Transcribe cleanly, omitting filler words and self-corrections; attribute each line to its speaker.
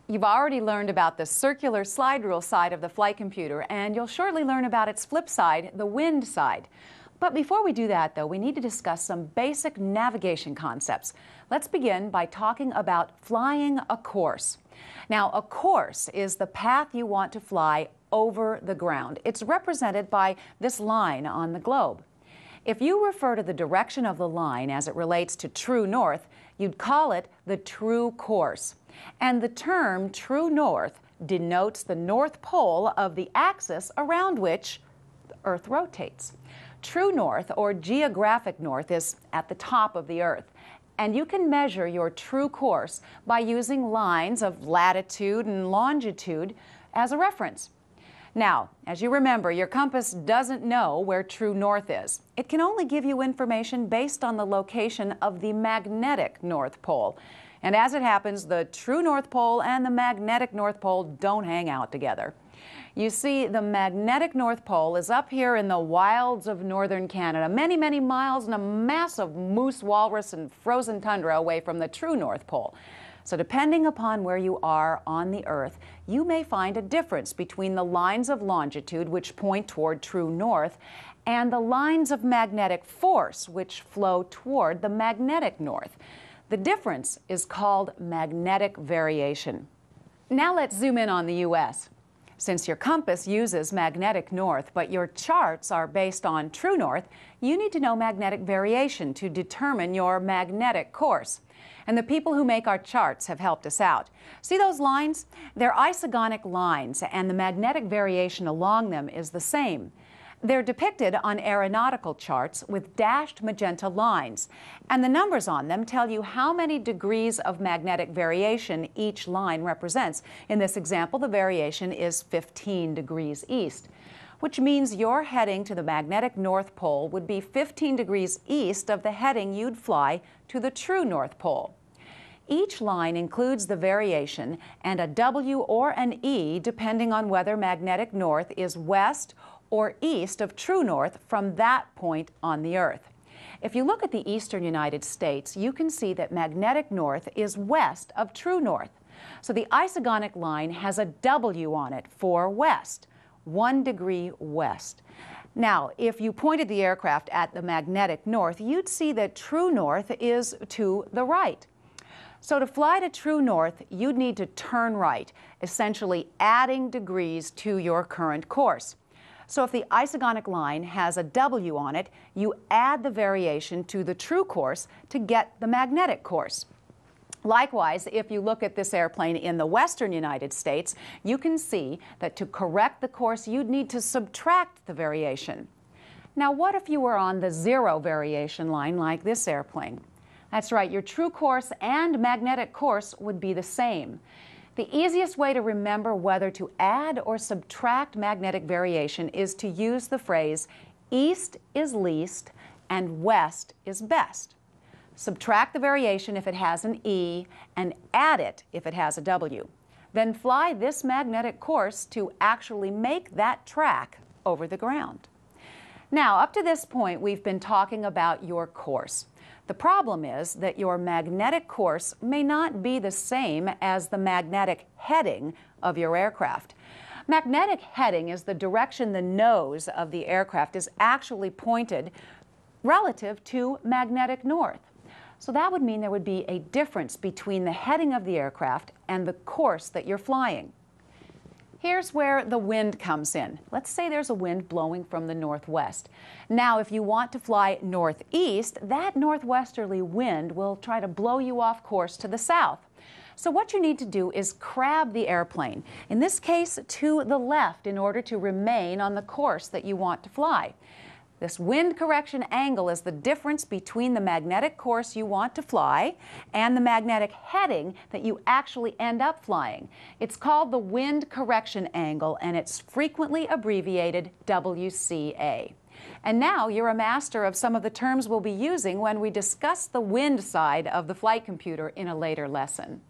Speaker 1: You've already learned about the circular slide rule side of the flight computer, and you'll shortly learn about its flip side, the wind side. But before we do that, though, we need to discuss some basic navigation concepts. Let's begin by talking about flying a course. Now, a course is the path you want to fly over the ground. It's represented by this line on the globe. If you refer to the direction of the line as it relates to true north, you'd call it the true course. And the term true north denotes the north pole of the axis around which the Earth rotates. True north, or geographic north, is at the top of the Earth. And you can measure your true course by using lines of latitude and longitude as a reference. Now, as you remember, your compass doesn't know where true north is. It can only give you information based on the location of the magnetic North Pole. And as it happens, the true North Pole and the magnetic North Pole don't hang out together. You see, the magnetic North Pole is up here in the wilds of northern Canada, many, many miles and a mass of moose, walrus, and frozen tundra away from the true North Pole. So depending upon where you are on the Earth, you may find a difference between the lines of longitude, which point toward true north, and the lines of magnetic force, which flow toward the magnetic north. The difference is called magnetic variation. Now let's zoom in on the U.S. Since your compass uses magnetic north, but your charts are based on true north, you need to know magnetic variation to determine your magnetic course. And the people who make our charts have helped us out. See those lines? They're isogonic lines, and the magnetic variation along them is the same. They're depicted on aeronautical charts with dashed magenta lines, and the numbers on them tell you how many degrees of magnetic variation each line represents. In this example, the variation is 15 degrees east, which means your heading to the magnetic North Pole would be 15 degrees east of the heading you'd fly to the true North Pole. Each line includes the variation and a W or an E depending on whether magnetic north is west or east of true north from that point on the Earth. If you look at the eastern United States, you can see that magnetic north is west of true north. So the isogonic line has a W on it for west, 1 degree west. Now, if you pointed the aircraft at the magnetic north, you'd see that true north is to the right. So to fly to true north, you'd need to turn right, essentially adding degrees to your current course. So if the isogonic line has a W on it, you add the variation to the true course to get the magnetic course. Likewise, if you look at this airplane in the western United States, you can see that to correct the course, you'd need to subtract the variation. Now, what if you were on the zero variation line like this airplane? That's right, your true course and magnetic course would be the same. The easiest way to remember whether to add or subtract magnetic variation is to use the phrase east is least and west is best. Subtract the variation if it has an E and add it if it has a W. Then fly this magnetic course to actually make that track over the ground. Now, up to this point, we've been talking about your course. The problem is that your magnetic course may not be the same as the magnetic heading of your aircraft. Magnetic heading is the direction the nose of the aircraft is actually pointed relative to magnetic north. So that would mean there would be a difference between the heading of the aircraft and the course that you're flying. Here's where the wind comes in. Let's say there's a wind blowing from the northwest. Now, if you want to fly northeast, that northwesterly wind will try to blow you off course to the south. So what you need to do is crab the airplane, in this case to the left, in order to remain on the course that you want to fly. This wind correction angle is the difference between the magnetic course you want to fly and the magnetic heading that you actually end up flying. It's called the wind correction angle, and it's frequently abbreviated WCA. And now you're a master of some of the terms we'll be using when we discuss the wind side of the flight computer in a later lesson.